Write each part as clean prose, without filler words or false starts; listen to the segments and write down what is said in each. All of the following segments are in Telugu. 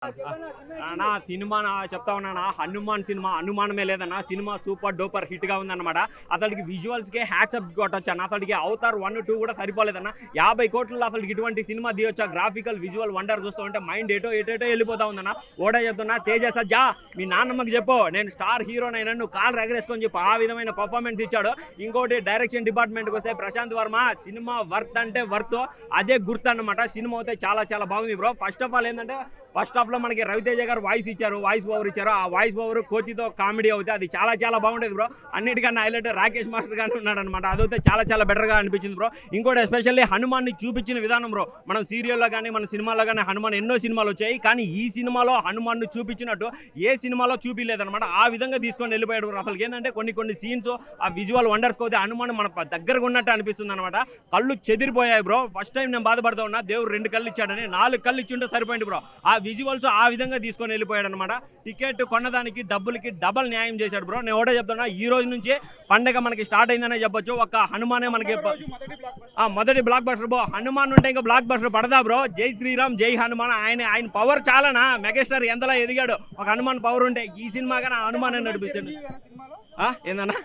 అన్నా సినిమా చెప్తా ఉన్నా హనుమాన్ సినిమా అనుమానమే లేదన్నా సినిమా సూపర్ డూపర్ హిట్ గా ఉందన్నమాట. అతడికి విజువల్స్ కి హ్యాట్సప్ కొట్టొచ్చు అన్న. అతడికి అవతార్ 1, 2 కూడా సరిపోలేదన్న. 50 కోట్లలో అసలు ఇటువంటి సినిమా తీయొచ్చా? గ్రాఫికల్ విజువల్ వండర్ చూస్తూ ఉంటే మైండ్ ఏటో వెళ్ళిపోతా ఉందన్న. ఓడే చెప్తున్నా తేజ సజ్జా మీ నాన్నమ్మకి చెప్పు నేను స్టార్ హీరోనైనా నువ్వు కాలు ఎగరేసుకొని చెప్పు. ఆ విధమైన పర్ఫార్మెన్స్ ఇచ్చాడు. ఇంకోటి డైరెక్షన్ డిపార్ట్మెంట్కి వస్తే ప్రశాంత్ వర్మ సినిమా వర్త్ అంటే వర్త్ అదే గుర్తు అన్నమాట. సినిమా అయితే చాలా చాలా బాగుంది బ్రో. ఫస్ట్ ఆఫ్ ఆల్ ఏంటంటే ఫస్ట్ హాఫ్ లో మనకి రవితేజ గారు వాయిస్ ఇచ్చారు, వాయిస్ ఓవర్ ఇచ్చారు. ఆ వాయిస్ ఓవర్ కోతితో కామెడీ అవుతుంది, అది చాలా చాలా బాగుండేది బ్రో. అన్నిటికన్నా హైలైట్ రాకేష్ మాస్టర్ గారు ఉన్నాడు అనమాట. అదైతే చాలా చాలా బెటర్ గా అనిపించింది బ్రో. ఇంకోటి ఎస్పెషల్లీ హనుమాన్ ని చూపించిన విధానం బ్రో. మనం సీరియల్లో కానీ మన సినిమాలో కానీ హనుమాన్ ఎన్నో సినిమాలు వచ్చాయి, కానీ ఈ సినిమాలో హనుమాన్ ను చూపించినట్టు ఏ సినిమాలో చూపించలేదన్నమాట. ఆ విధంగా తీసుకొని వెళ్ళిపోయాడు బ్రో. అసలు ఏంటంటే కొన్ని సీన్స్ ఆ విజువల్ వండర్స్ పోతే హనుమాన్ మన దగ్గరగా ఉన్నట్టు అనిపిస్తుంది అనమాట. కళ్ళు చెదిరిపోయాయి బ్రో. ఫస్ట్ టైం నేను బాధపడతా ఉన్నా, దేవుడు 2 కళ్ళు ఇచ్చాడని, 4 కళ్ళు ఇచ్చి ఉంటే సరిపోయింది బ్రో. ఆ విజువల్స్ ఆ విధంగా తీసుకొని వెళ్ళిపోయాడు అనమాట. టికెట్ కొన్నదానికి డబ్బులకి డబల్ న్యాయం చేశాడు బ్రో. నేను ఒకటే చెప్తున్నా, ఈ రోజు నుంచి పండగ మనకి స్టార్ట్ అయిందనే చెప్పొచ్చు. ఒక హనుమానే మనకి మొదటి బ్లాక్ బస్టర్ బ్రో. హనుమాన్ ఉంటే ఇంకా బ్లాక్ బస్టర్ పడదా బ్రో? జై శ్రీరామ్ జై హనుమాన్. ఆయన పవర్ చాలానా? మెగాస్టార్ ఎంతలా ఎదిగాడు ఒక హనుమాన్ పవర్ ఉంటే. ఈ సినిమా కానీ హనుమాన్ అని నడిపించండి ఏందన్నా.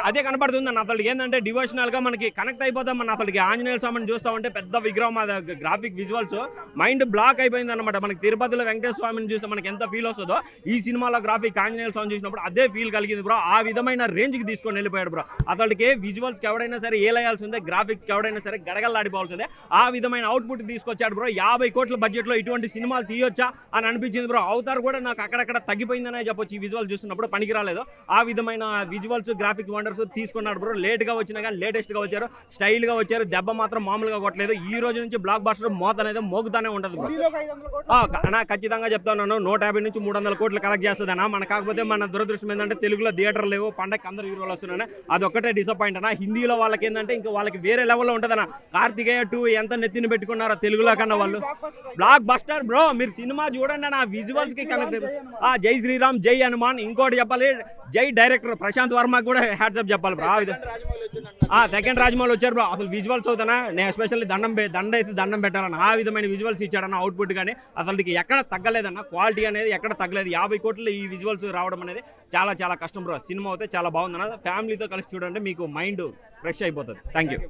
అదే కనపడుతుంది అన్న. అసలు ఏంటంటే డివోషనల్ గా మనకి కనెక్ట్ అయిపోతాం మన. అసలు ఆంజనేయ స్వామిని చూస్తా ఉంటే పెద్ద విగ్రహం, గ్రాఫిక్ విజువల్స్ మైండ్ బ్లాక్ అయిపోయింది అనమాట. మనకి తిరుపతిలో వెంకటేశ్వర స్వామిని చూస్తే మనకి ఎంత ఫీల్ వస్తుందో ఈ సినిమాలో గ్రాఫిక్ ఆంజనేయ స్వామి చూసినప్పుడు అదే ఫీల్ కలిగింది బ్రో. ఆ విధమైన రేంజ్ కి తీసుకొని వెళ్ళిపోయాడు బ్రో. అతడికి విజువల్స్ కి ఎవడైనా సరే ఏలేయాల్సిందే, గ్రాఫిక్స్ కి ఎవడైనా సరే గడగల్లాడిపోవాల్సిందే. ఆ విధమైన అవుట్పుట్ తీసుకొచ్చాడు బ్రో. 50 కోట్ల బడ్జెట్ లో ఇటువంటి సినిమాలు తీయొచ్చా అని అనిపించింది బ్రో. అవతార్ కూడా నాకు అక్కడక్కడ తగ్గిపోయిందనే చెప్పొచ్చు. ఈ విజువల్ చూస్తున్నప్పుడు పనికి రాలేదు. ఆ విధమైన విజువల్స్ గ్రాఫిక్ వండర్స్ తీసుకున్నాడు బ్రో. లేట్ గా వచ్చినా కానీ లేటెస్ట్ గా వచ్చారు, స్టైల్ గా వచ్చారు. దెబ్బ మాత్రం మామూలుగా కొట్టలేదు. ఈ రోజు నుంచి బ్లాక్ బస్టర్ మోత అనేది మోగుతానే ఉంటది బ్రో. ఖచ్చితంగా చెప్తాను, 150 నుంచి 300 కోట్లు కలెక్ట్ చేస్తుందన్నా. మన కాకపోతే మన దురదృష్టం ఏంటంటే తెలుగులో థియేటర్ లేవు, పండగకి అందరు హీరోలు వస్తున్నాయి. అదొక్కటే డిసప్పాయింట్ అన్న. హిందీలో వాళ్ళకి ఏంటంటే ఇంకా వాళ్ళకి వేరే లెవెల్లో ఉంటదన్న. కార్తికేయ 2 ఎంత నెత్తిని పెట్టుకున్నారో తెలుగులో కన్నా వాళ్ళు. Block buster bro. మీరు సినిమా చూడండి అన్న, విజువల్స్ కి కనెక్ట్. జై శ్రీరామ్ జై హనుమాన్. ఇంకోటి చెప్పాలి, జై డైరెక్టర్ ప్రశాంత్ వర్మ కూడా హ్యాట్సప్ చెప్పాలి బ్రో. సెకండ్ రాజమౌళి వచ్చారు బ్రో. అసలు విజువల్స్ అవుతానా, నేను ఎస్పెషల్లీ దండం పెట్టాలన్న. ఆ విధమైన విజువల్స్ ఇచ్చాడన్న. అవుట్పుట్ కానీ అసలు ఎక్కడ తగ్గలేదన్న. క్వాలిటీ అనేది ఎక్కడ తగ్గలేదు. 50 కోట్లు ఈ విజువల్స్ రావడం అనేది చాలా చాలా కష్టం బ్రో. సినిమా అయితే చాలా బాగుందన్న. ఫ్యామిలీతో కలిసి చూడండి, మీకు మైండ్ ఫ్రెష్ అయిపోతుంది. Thank you.